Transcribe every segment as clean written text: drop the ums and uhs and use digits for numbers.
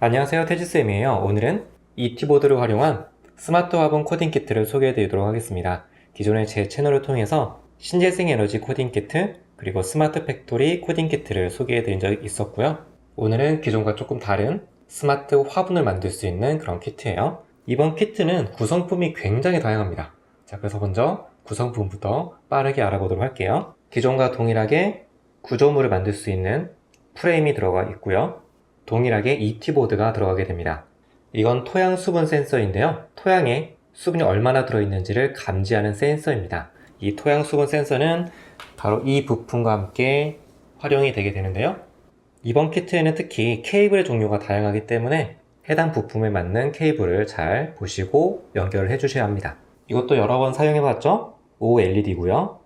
안녕하세요, 태지쌤이에요. 오늘은 이티보드를 활용한 스마트 화분 코딩 키트를 소개해 드리도록 하겠습니다. 기존에 제 채널을 통해서 신재생 에너지 코딩 키트 그리고 스마트 팩토리 코딩 키트를 소개해 드린 적이 있었고요. 오늘은 기존과 조금 다른 스마트 화분을 만들 수 있는 그런 키트예요. 이번 키트는 구성품이 굉장히 다양합니다. 자, 그래서 먼저 구성품부터 빠르게 알아보도록 할게요. 기존과 동일하게 구조물을 만들 수 있는 프레임이 들어가 있고요. 동일하게 ET보드가 들어가게 됩니다. 이건 토양 수분 센서인데요. 토양에 수분이 얼마나 들어있는지를 감지하는 센서입니다. 이 토양 수분 센서는 바로 이 부품과 함께 활용이 되게 되는데요. 이번 키트에는 특히 케이블의 종류가 다양하기 때문에 해당 부품에 맞는 케이블을 잘 보시고 연결을 해주셔야 합니다. 이것도 여러 번 사용해봤죠? OLED고요.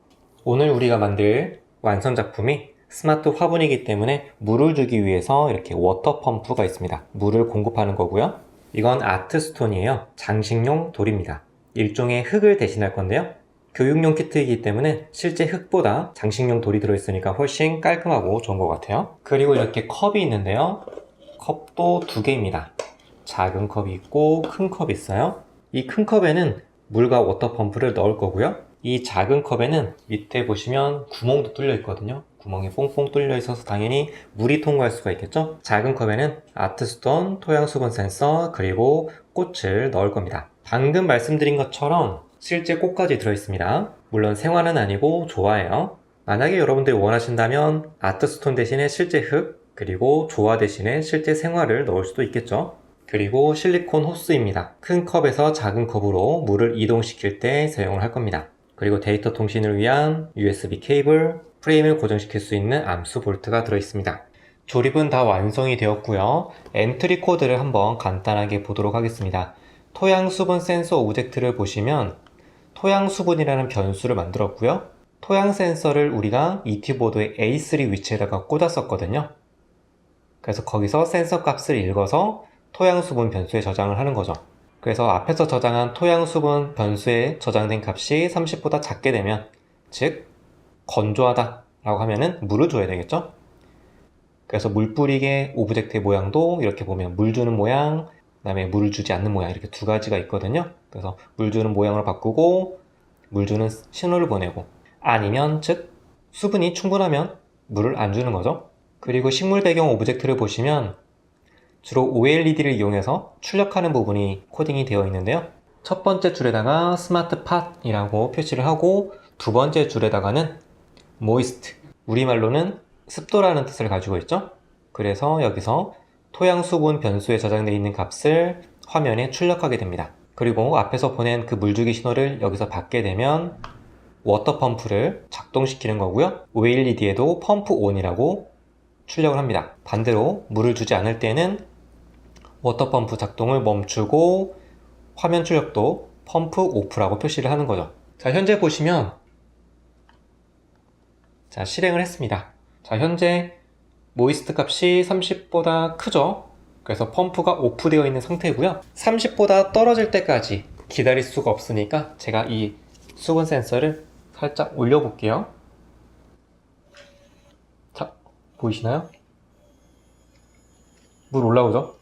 오늘 우리가 만들 완성 작품이 스마트 화분이기 때문에 물을 주기 위해서 이렇게 워터 펌프가 있습니다. 물을 공급하는 거고요. 이건 아트스톤이에요. 장식용 돌입니다. 일종의 흙을 대신할 건데요. 교육용 키트이기 때문에 실제 흙보다 장식용 돌이 들어있으니까 훨씬 깔끔하고 좋은 것 같아요. 그리고 이렇게 컵이 있는데요. 컵도 두 개입니다. 작은 컵이 있고 큰 컵이 있어요. 이 큰 컵에는 물과 워터 펌프를 넣을 거고요. 이 작은 컵에는 밑에 보시면 구멍도 뚫려 있거든요. 구멍이 뽕뽕 뚫려 있어서 당연히 물이 통과할 수가 있겠죠. 작은 컵에는 아트스톤, 토양 수분 센서, 그리고 꽃을 넣을 겁니다. 방금 말씀드린 것처럼 실제 꽃까지 들어있습니다. 물론 생화는 아니고 조화예요. 만약에 여러분들이 원하신다면 아트스톤 대신에 실제 흙, 그리고 조화 대신에 실제 생화를 넣을 수도 있겠죠. 그리고 실리콘 호스입니다. 큰 컵에서 작은 컵으로 물을 이동시킬 때 사용을 할 겁니다. 그리고 데이터 통신을 위한 USB 케이블, 프레임을 고정시킬 수 있는 암수 볼트가 들어있습니다. 조립은 다 완성이 되었고요. 엔트리 코드를 한번 간단하게 보도록 하겠습니다. 토양 수분 센서 오브젝트를 보시면 토양 수분이라는 변수를 만들었고요. 토양 센서를 우리가 ET보드의 A3 위치에다가 꽂았었거든요. 그래서 거기서 센서 값을 읽어서 토양 수분 변수에 저장을 하는 거죠. 그래서 앞에서 저장한 토양 수분 변수에 저장된 값이 30보다 작게 되면, 즉 건조하다 라고 하면은 물을 줘야 되겠죠. 그래서 물 뿌리개 오브젝트의 모양도 이렇게 보면 물 주는 모양, 그 다음에 물을 주지 않는 모양, 이렇게 두 가지가 있거든요. 그래서 물 주는 모양으로 바꾸고 물 주는 신호를 보내고, 아니면 즉 수분이 충분하면 물을 안 주는 거죠. 그리고 식물 배경 오브젝트를 보시면 주로 OLED를 이용해서 출력하는 부분이 코딩이 되어 있는데요. 첫 번째 줄에다가 스마트 팟이라고 표시를 하고, 두 번째 줄에다가는 moist, 우리말로는 습도라는 뜻을 가지고 있죠. 그래서 여기서 토양 수분 변수에 저장되어 있는 값을 화면에 출력하게 됩니다. 그리고 앞에서 보낸 그 물주기 신호를 여기서 받게 되면 워터 펌프를 작동시키는 거고요. OLED에도 펌프 온이라고 출력을 합니다. 반대로 물을 주지 않을 때는 워터 펌프 작동을 멈추고 화면 출력도 펌프 오프라고 표시를 하는 거죠. 자, 현재 보시면 자, 실행을 했습니다. 자, 현재 모이스트 값이 30보다 크죠? 그래서 펌프가 오프되어 있는 상태고요. 30보다 떨어질 때까지 기다릴 수가 없으니까 제가 이 수분 센서를 살짝 올려볼게요. 자, 보이시나요? 물 올라오죠?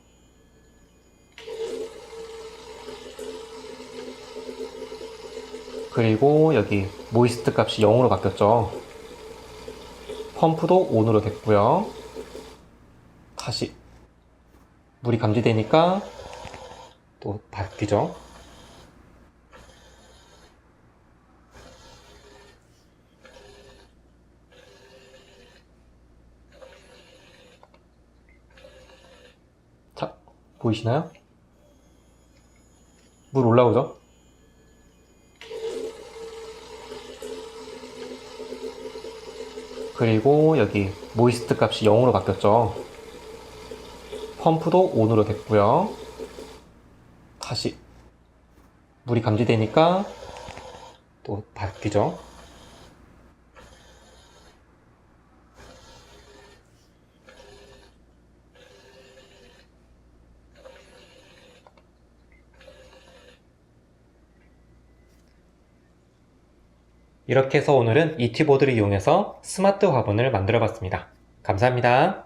그리고 여기 모이스트 값이 0으로 바뀌었죠. 펌프도 ON으로 됐고요. 다시 물이 감지되니까 또 바뀌죠. 자, 보이시나요? 물 올라오죠? 그리고 여기 모이스트 값이 0으로 바뀌었죠. 펌프도 ON으로 됐고요. 다시 물이 감지되니까 또 바뀌죠. 이렇게 해서 오늘은 이티보드를 이용해서 스마트 화분을 만들어 봤습니다. 감사합니다.